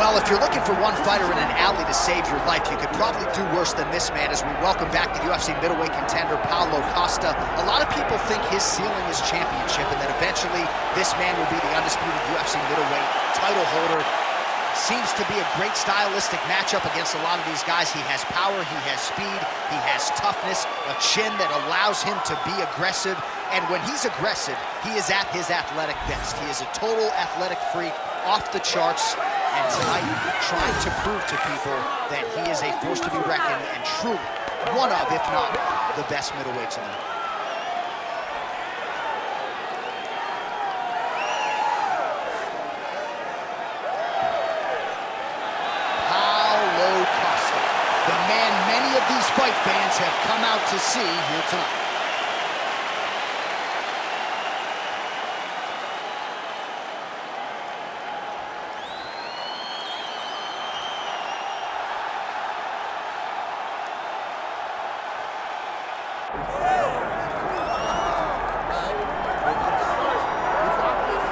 Well, if you're looking for one fighter in an alley to save your life, you could probably do worse than this man as we welcome back the UFC middleweight contender, Paulo Costa. A lot of people think his ceiling is championship and that eventually this man will be the undisputed UFC middleweight title holder. Seems to be a great stylistic matchup against a lot of these guys. He has power, he has speed, he has toughness, a chin that allows him to be aggressive. And when he's aggressive, he is at his athletic best. He is a total athletic freak, off the charts. And tonight, trying to prove to people that he is a force to be reckoned and truly one of, if not, the best middleweights in the world. Paulo Costa, the man many of these fight fans have come out to see here tonight.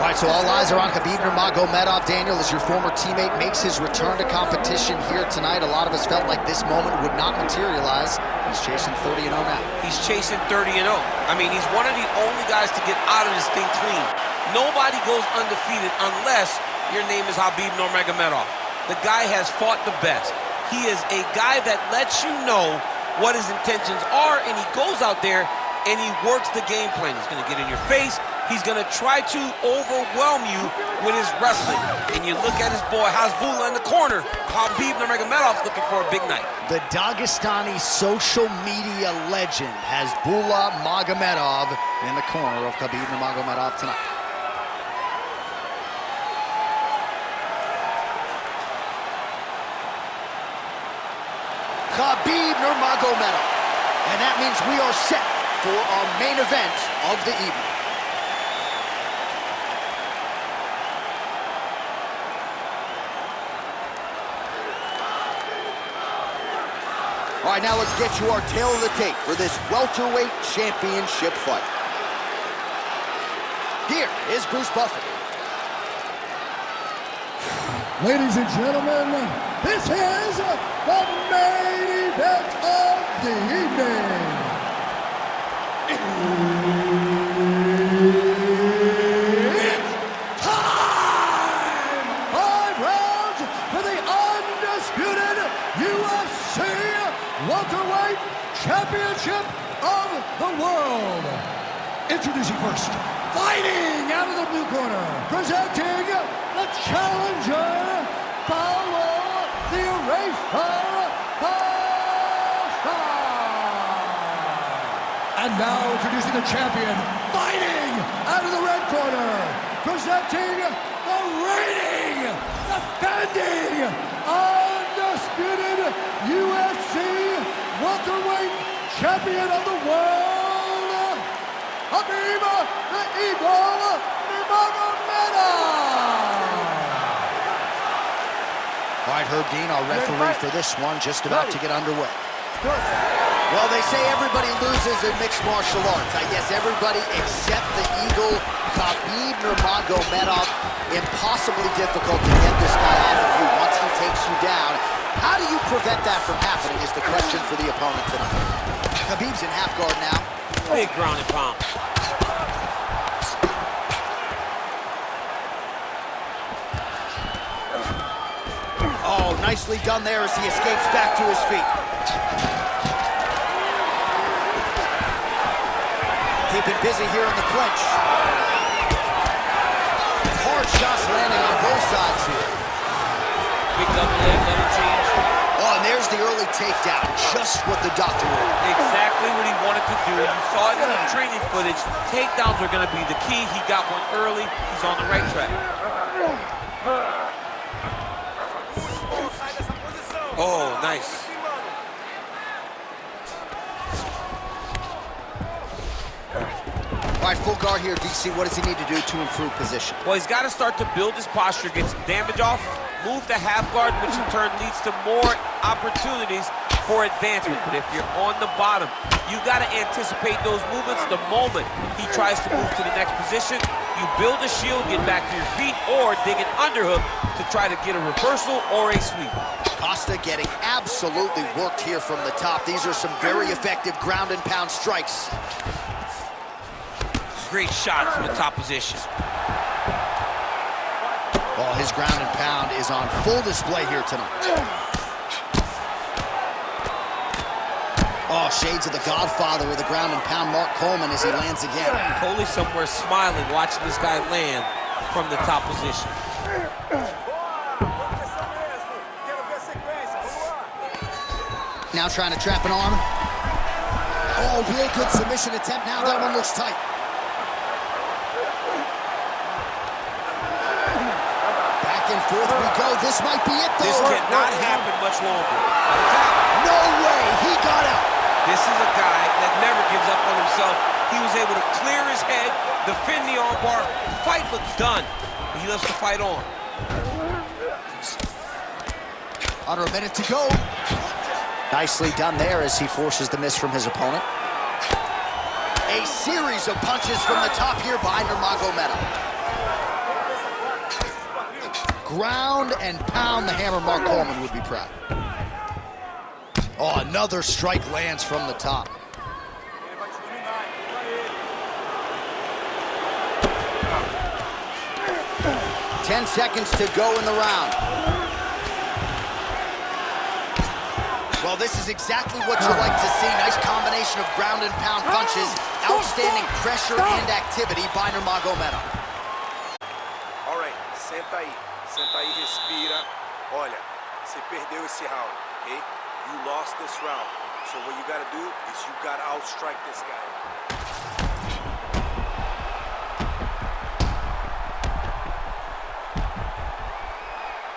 All right, so all eyes are on Khabib Nurmagomedov. Daniel, as your former teammate makes his return to competition here tonight, a lot of us felt like this moment would not materialize. He's chasing 30-0 now. He's chasing 30-0. I mean, he's one of the only guys to get out of this thing clean. Nobody goes undefeated unless your name is Khabib Nurmagomedov. The guy has fought the best. He is a guy that lets you know what his intentions are, and he goes out there and he works the game plan. He's going to get in your face. He's going to try to overwhelm you with his wrestling. And you look at his boy, Hasbulla in the corner. Khabib Nurmagomedov looking for a big night. The Dagestani social media legend, Hasbulla Magomedov, in the corner of Khabib Nurmagomedov tonight. Khabib Nurmagomedov. And that means we are set for our main event of the evening. All right, now let's get you our tail of the tape for this welterweight championship fight. Here is Bruce Buffer. Ladies and gentlemen, this is the main event of the evening. It's time! 5 rounds for the undisputed UFC welterweight championship of the world. Introducing first, fighting out of the blue corner, presenting the challenger, Paulo the Eraser Costa. And now introducing the champion, fighting out of the red corner, presenting the reigning, defending, undisputed UFC welterweight champion of the world, Khabib the Eagle Nurmagomedov. All right, Herb Dean, our referee for this one, just about to get underway. Well, they say everybody loses in mixed martial arts. I guess everybody except the Eagle, Khabib Nurmagomedov. Impossibly difficult to get this guy off of you once he takes you down. How do you prevent that from happening is the question for the opponent tonight. Khabib's in half guard now. Big ground and pound. Oh, nicely done there as he escapes back to his feet. Keeping busy here in the clinch. Hard shots landing on both sides here. Big double leg, let it change. Oh, and there's the early takedown. Just what the doctor ordered. Exactly what he wanted to do. You saw it in the training footage. Takedowns are going to be the key. He got one early. He's on the right track. Oh, nice. All right, full guard here, DC. What does he need to do to improve position? Well, he's got to start to build his posture, get some damage off, move to half guard, which in turn leads to more opportunities for advancement. But if you're on the bottom, you got to anticipate those movements. The moment he tries to move to the next position, you You build a shield, get back to your feet, or dig an underhook to try to get a reversal or a sweep. Costa getting absolutely worked here from the top. These are some very effective ground and pound strikes. Great shot from the top position. Oh, his ground and pound is on full display here tonight. Oh, shades of the Godfather of the ground and pound, Mark Coleman, as he lands again. Coley somewhere smiling, watching this guy land from the top position. Now trying to trap an arm. Oh, real good submission attempt. Now that one looks tight. Back and forth we go. This might be it, though. This cannot happen much longer. No way. He got out. This is a guy that never gives up on himself. He was able to clear his head, defend the armbar. Fight looks done. He loves to fight on. Under a minute to go. Nicely done there as he forces the miss from his opponent. A series of punches from the top here by Nurmagomedov. Ground and pound the hammer. Mark Coleman would be proud. Oh, another strike lands from the top. Ten seconds to go in the round. Well, this is exactly what you like to see. Nice combination of ground and pound punches. Outstanding pressure and activity by Nurmagomedov. All right, senta aí, respira. Olha, você perdeu esse round, okay? You lost this round. So what you gotta do is you gotta outstrike this guy.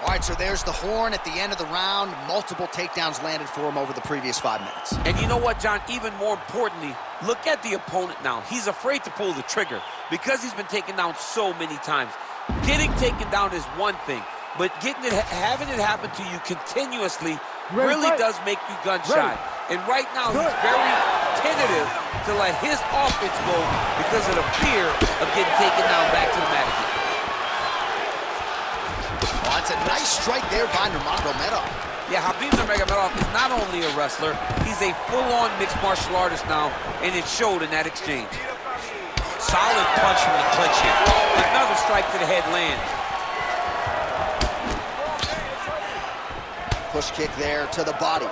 All right, so there's the horn at the end of the round. Multiple takedowns landed for him over the previous 5 minutes. And you know what, John? Even more importantly, look at the opponent now. He's afraid to pull the trigger because he's been taken down so many times. Getting taken down is one thing, but having it happen to you continuously really does make you gun shy. And right now, he's very tentative to let his offense go because of the fear of getting taken down back to the mat again. Oh, that's a nice strike there by Nurmagomedov. Yeah, Khabib Nurmagomedov is not only a wrestler, he's a full-on mixed martial artist now, and it showed in that exchange. Solid punch from the clinch here. Another strike to the head lands. Push kick there to the body.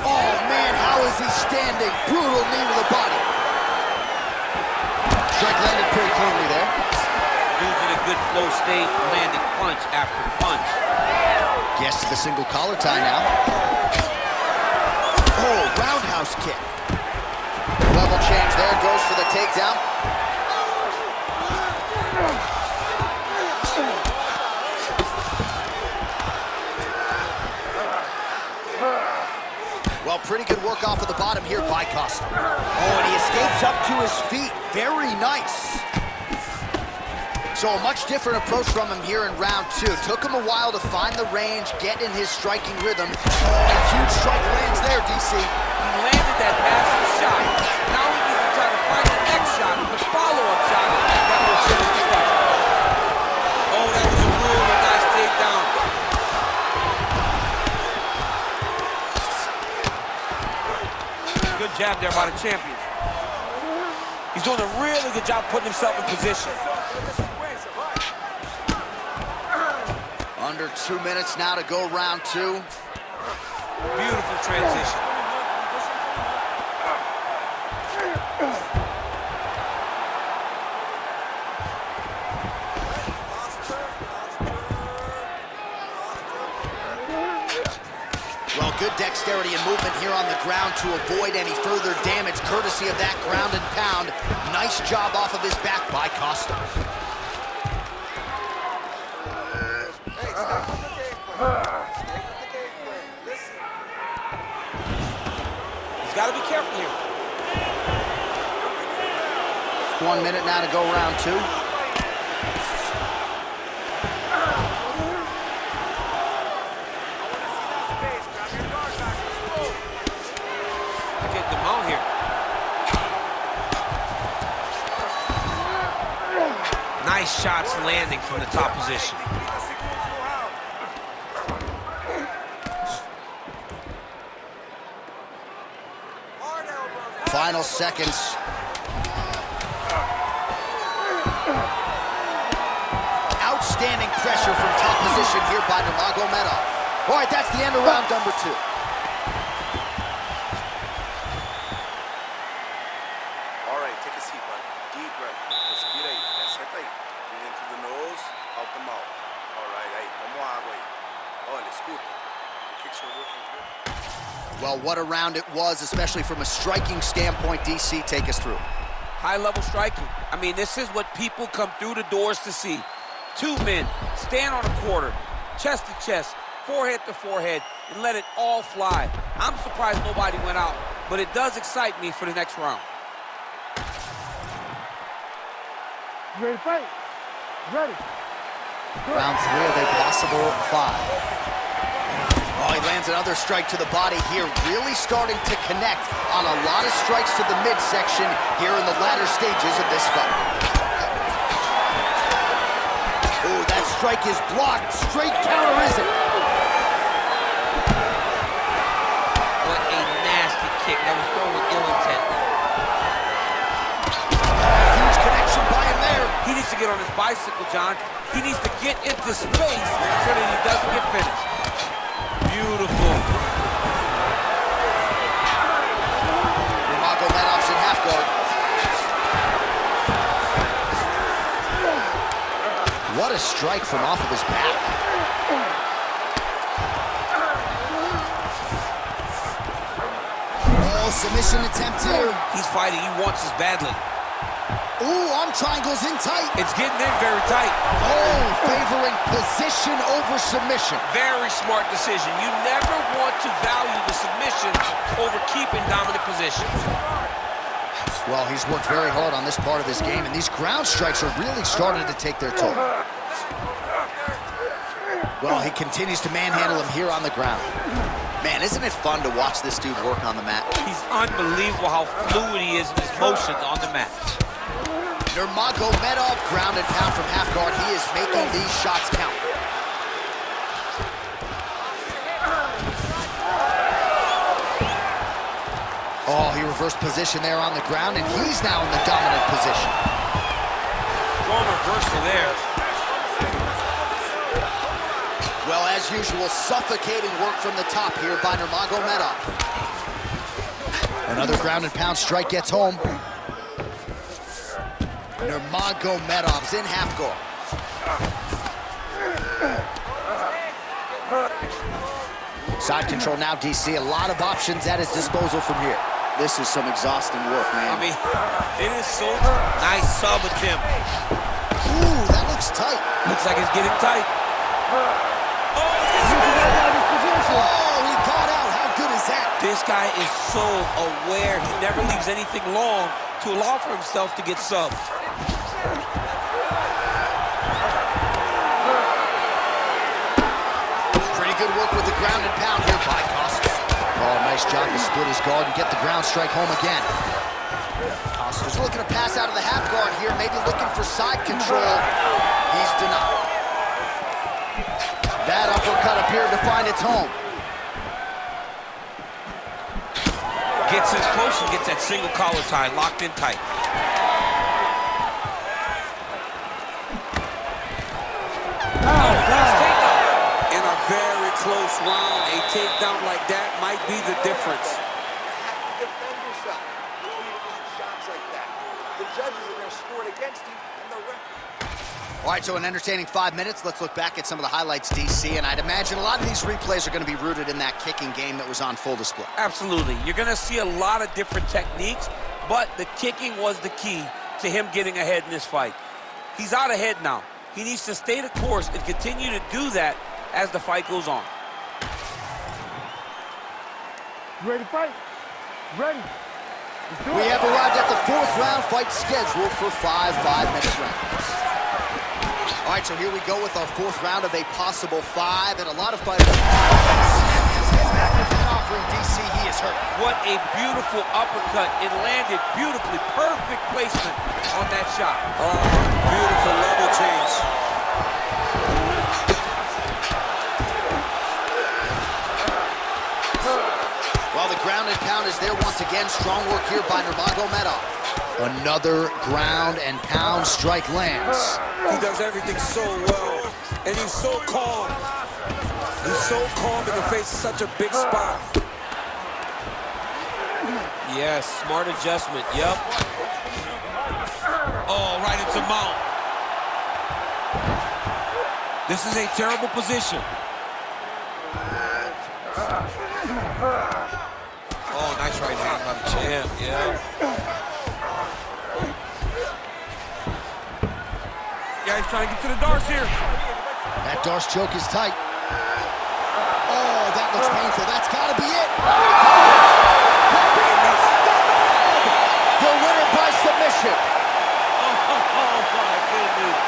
Oh, man, how is he standing? Brutal knee to the body. Strike landed pretty cleanly there. Dude's in a good flow state, landing punch after punch. Gets to the single collar tie now. Oh, roundhouse kick. Level change there, goes for the takedown. Well, pretty good work off of the bottom here by Costa. Oh, and he escapes up to his feet. Very nice. So a much different approach from him here in round two. Took him a while to find the range, get in his striking rhythm. Oh, a huge strike lands there, DC. He landed that massive shot. Now he needs to try to find the next shot, the follow-up shot that will finish the fight. Oh, that was a really nice takedown. Good jab there by the champion. He's doing a really good job putting himself in position. Under 2 minutes now to go round two. Beautiful transition. Well, good dexterity and movement here on the ground to avoid any further damage, courtesy of that ground and pound. Nice job off of his back by Costa. He's got to be careful here. 1 minute now to go round two. shots landing from the top position. Final seconds. Outstanding pressure from top position here by Nurmagomedov. All right, that's the end of round number 2. All right, take a seat, bud. Deep breath. Respira aí. Senta aí. Breathe in through the nose, out the mouth. All right, aí. Toma água aí. Olha, escuta. The kicks are working good. Well, what a round it was, especially from a striking standpoint. DC, take us through. High-level striking. I mean, this is what people come through the doors to see. 2 men, stand on a quarter, chest to chest, forehead to forehead, and let it all fly. I'm surprised nobody went out, but it does excite me for the next round. You ready to fight? Ready. Round 3 of a possible 5. Oh, he lands another strike to the body here, really starting to connect on a lot of strikes to the midsection here in the latter stages of this fight. Oh, that strike is blocked. Straight counter, is it? What a nasty kick. That was thrown with ill intent. Huge connection by him there. He needs to get on his bicycle, John. He needs to get into space so that he doesn't get finished. Beautiful. Nurmagomedov's in half guard. What a strike from off of his back. Oh, submission attempt here. He's fighting. He wants this badly. Ooh, arm triangles in tight. It's getting in very tight. Oh, favoring position over submission. Very smart decision. You never want to value the submission over keeping dominant positions. Well, he's worked very hard on this part of his game, and these ground strikes are really starting to take their toll. Well, he continues to manhandle him here on the ground. Man, isn't it fun to watch this dude work on the mat? He's unbelievable how fluid he is in his motions on the mat. Nurmagomedov, ground and pound from half guard. He is making these shots count. Oh, he reversed position there on the ground, and he's now in the dominant position. Strong reversal there. Well, as usual, suffocating work from the top here by Nurmagomedov. Another ground and pound strike gets home. Nurmagomedov's in half guard. Side control now, DC. A lot of options at his disposal from here. This is some exhausting work, man. I mean, it is so nice sub attempt. Ooh, that looks tight. Looks like it's getting tight. Oh, he got out. How good is that? This guy is so aware. He never leaves anything long to allow for himself to get subbed. Pretty good work with the ground and pound here by Costa. Oh, nice job to split his guard and get the ground strike home again. Costa's looking to pass out of the half guard here, maybe looking for side control. He's denied. That uppercut appeared to find its home. Gets in close and gets that single collar tie locked in tight. In a very close round, a takedown like that might be the difference. You have to defend yourself. You need shots like that. The judges are going to score it against you, and the referee. All right, so an entertaining 5 minutes. Let's look back at some of the highlights, DC, and I'd imagine a lot of these replays are going to be rooted in that kicking game that was on full display. Absolutely. You're going to see a lot of different techniques, but the kicking was the key to him getting ahead in this fight. He's out ahead now. He needs to stay the course and continue to do that as the fight goes on. You ready to fight? Ready. We have arrived at the 4th round, fight scheduled for 5 5-minute rounds. All right, so here we go with our 4th round of a possible 5, and a lot of fighters... over in DC, he is hurt. What a beautiful uppercut. It landed beautifully. Perfect placement on that shot. Oh, beautiful level change. Well, the ground and pound is there once again. Strong work here by Nurmagomedov. Another ground and pound strike lands. He does everything so well, and he's so calm. He's so calm in the face of such a big spot. Yes, smart adjustment, yep. Oh, right into mount. This is a terrible position. Oh, nice right hand by the champ, yeah. Yeah, he's trying to get to the darts here. That darts choke is tight. Oh, that looks painful. That's got to be it. The winner by submission. Oh, my goodness.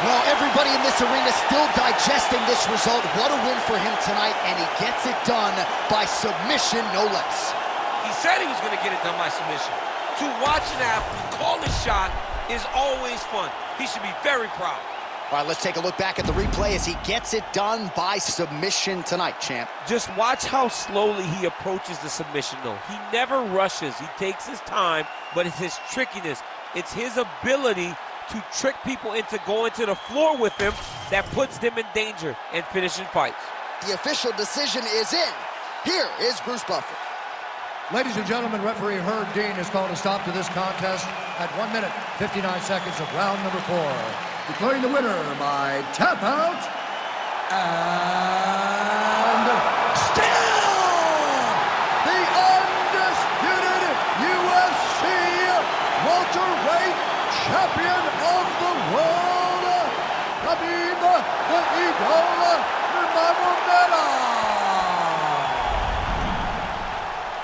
Well, everybody in this arena still digesting this result. What a win for him tonight, and he gets it done by submission, no less. He said he was going to get it done by submission. To watch an athlete call his shot is always fun. He should be very proud. All right, let's take a look back at the replay as he gets it done by submission tonight, champ. Just watch how slowly he approaches the submission, though. He never rushes. He takes his time, but it's his trickiness. It's his ability to trick people into going to the floor with him that puts them in danger and finishing fights. The official decision is in. Here is Bruce Buffer. Ladies and gentlemen, referee Herb Dean has called a stop to this contest at 1 minute, 59 seconds of round number 4. Declaring the winner by tap out, and still the undisputed UFC welterweight champion of the world, Khabib the Eagle Nurmagomedov.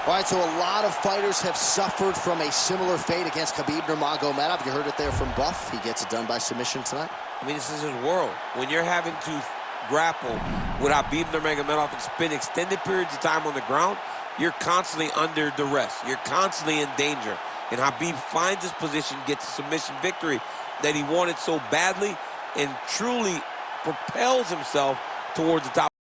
All right, so a lot of fighters have suffered from a similar fate against Khabib Nurmagomedov. You heard it there from Buff. He gets it done by submission tonight. I mean, this is his world. When you're having to grapple with Khabib Nurmagomedov and spend extended periods of time on the ground, you're constantly under duress. You're constantly in danger. And Khabib finds his position, gets a submission victory that he wanted so badly, and truly propels himself towards the top.